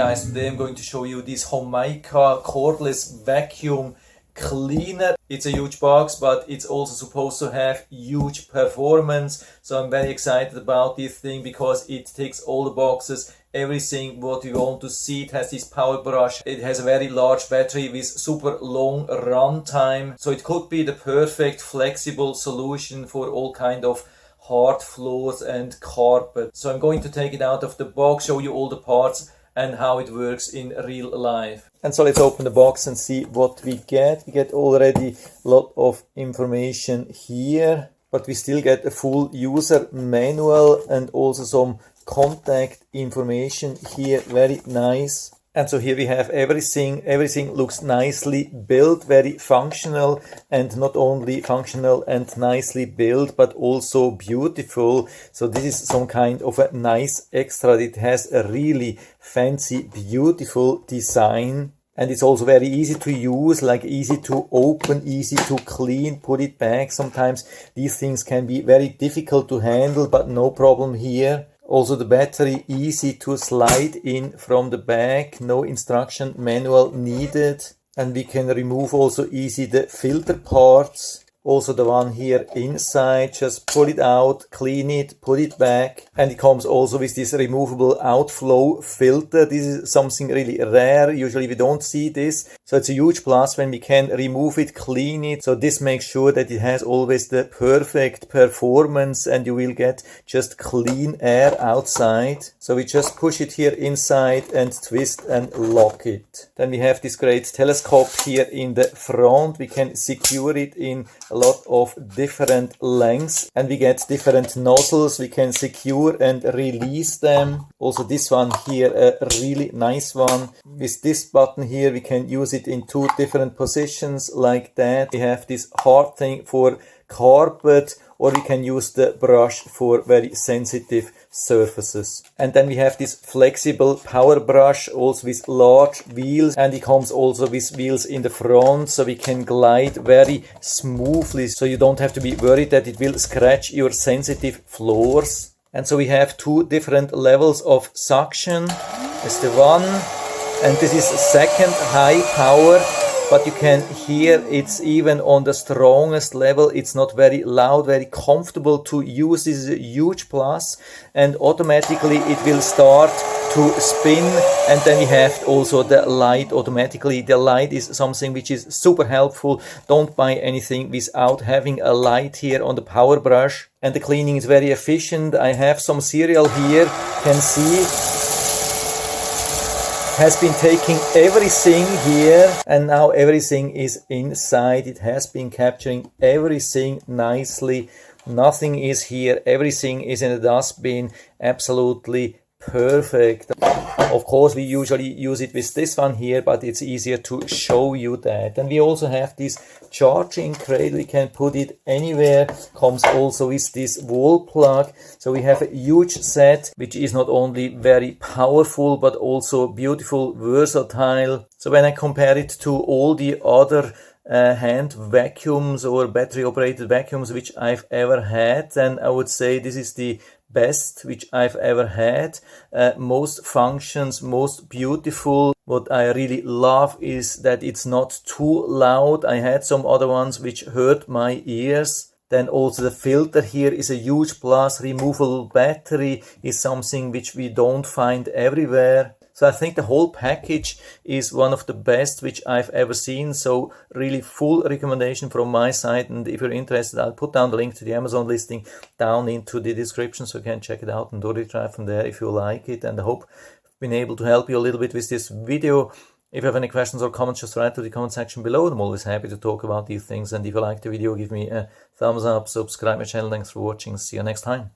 guys, today I'm going to show you this Homeika Cordless Vacuum Cleaner. It's a huge box, but it's also supposed to have huge performance. So I'm very excited about this thing because it ticks all the boxes, everything what you want to see. It has this power brush, it has a very large battery with super long runtime. So it could be the perfect flexible solution for all kind of hard floors and carpet. So I'm going to take it out of the box, show you all the parts and how it works in real life. And so let's open the box and see what we get. We get already a lot of information here, but we still get a full user manual and also some contact information here. Very nice. And so here we have everything looks nicely built, very functional, and not only functional and nicely built, but also beautiful. So this is some kind of a nice extra. It has a really fancy, beautiful design. And it's also very easy to use, like easy to open, easy to clean, put it back. Sometimes these things can be very difficult to handle, but no problem here. Also the battery easy to slide in from the back, no instruction manual needed. And we can remove also easy the filter parts. Also the one here inside, just pull it out, clean it, put it back. And it comes also with this removable outflow filter. This is something really rare. Usually we don't see this. So it's a huge plus when we can remove it, clean it. So this makes sure that it has always the perfect performance and you will get just clean air outside. So we just push it here inside and twist and lock it. Then we have this great telescope here in the front. We can secure it in a lot of different lengths and we get different nozzles. We can secure and release them. Also this one here, a really nice one. With this button here we can use it in two different positions like that. We have this hard thing for carpet, or we can use the brush for very sensitive surfaces. And then we have this flexible power brush also with large wheels, and it comes also with wheels in the front so we can glide very smoothly, so you don't have to be worried that it will scratch your sensitive floors. And so we have two different levels of suction. That's the one, and this is second high power. But you can hear it's even on the strongest level. It's not very loud, very comfortable to use. This is a huge plus. And automatically it will start to spin. And then we have also the light automatically. The light is something which is super helpful. Don't buy anything without having a light here on the power brush. And the cleaning is very efficient. I have some cereal here. You can see has been taking everything here and now everything is inside. It has been capturing everything nicely. Nothing is here. Everything is in the dustbin. Absolutely perfect. Of course, we usually use it with this one here, but it's easier to show you that. And we also have this charging crate. We can put it anywhere. Comes also with this wall plug. So we have a huge set, which is not only very powerful, but also beautiful, versatile. So when I compare it to all the other hand vacuums or battery operated vacuums which I've ever had, then I would say this is the best which I've ever had. Most functions, most beautiful. What I really love is that it's not too loud. I had some other ones which hurt my ears. Then also the filter here is a huge plus. Removable battery is something which we don't find everywhere. So I think the whole package is one of the best which I've ever seen. So really full recommendation from my side. And if you're interested, I'll put down the link to the Amazon listing down into the description so you can check it out and do the try from there if you like it. And I hope I've been able to help you a little bit with this video. If you have any questions or comments, just write to the comment section below. I'm always happy to talk about these things. And if you like the video, give me a thumbs up, subscribe my channel. Thanks for watching. See you next time.